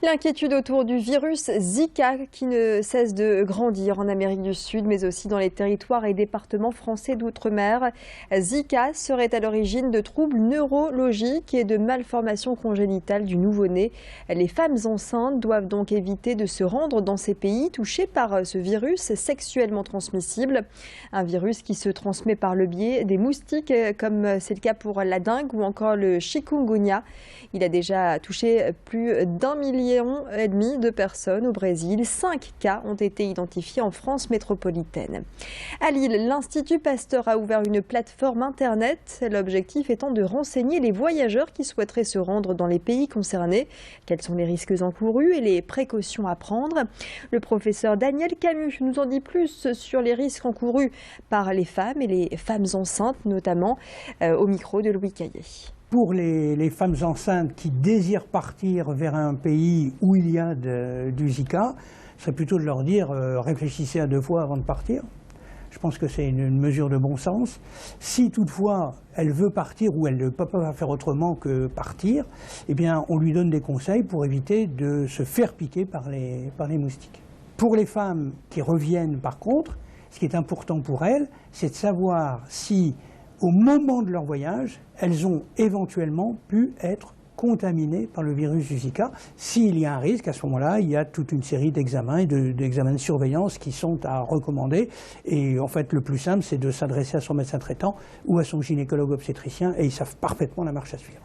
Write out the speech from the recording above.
L'inquiétude autour du virus Zika qui ne cesse de grandir en Amérique du Sud, mais aussi dans les territoires et départements français d'outre-mer. Zika serait à l'origine de troubles neurologiques et de malformations congénitales du nouveau-né. Les femmes enceintes doivent donc éviter de se rendre dans ces pays touchés par ce virus sexuellement transmissible. Un virus qui se transmet par le biais des moustiques, comme c'est le cas pour la dengue ou encore le chikungunya. Il a déjà touché plus d'1,5 million de personnes au Brésil. 5 cas ont été identifiés en France métropolitaine. À Lille, l'Institut Pasteur a ouvert une plateforme internet. L'objectif étant de renseigner les voyageurs qui souhaiteraient se rendre dans les pays concernés. Quels sont les risques encourus et les précautions à prendre? Le professeur Daniel Camus nous en dit plus sur les risques encourus par les femmes et les femmes enceintes, notamment au micro de Louis Caillé. Pour les femmes enceintes qui désirent partir vers un pays où il y a du Zika, ce serait plutôt de leur dire réfléchissez à 2 fois avant de partir. Je pense que c'est une mesure de bon sens. Si toutefois elle veut partir ou elle ne peut pas faire autrement que partir, eh bien on lui donne des conseils pour éviter de se faire piquer par les moustiques. Pour les femmes qui reviennent par contre, ce qui est important pour elles, c'est de savoir si au moment de leur voyage, elles ont éventuellement pu être contaminées par le virus du Zika. S'il y a un risque, à ce moment-là, il y a toute une série d'examens et d'examens de surveillance qui sont à recommander. Et en fait, le plus simple, c'est de s'adresser à son médecin traitant ou à son gynécologue obstétricien et ils savent parfaitement la marche à suivre.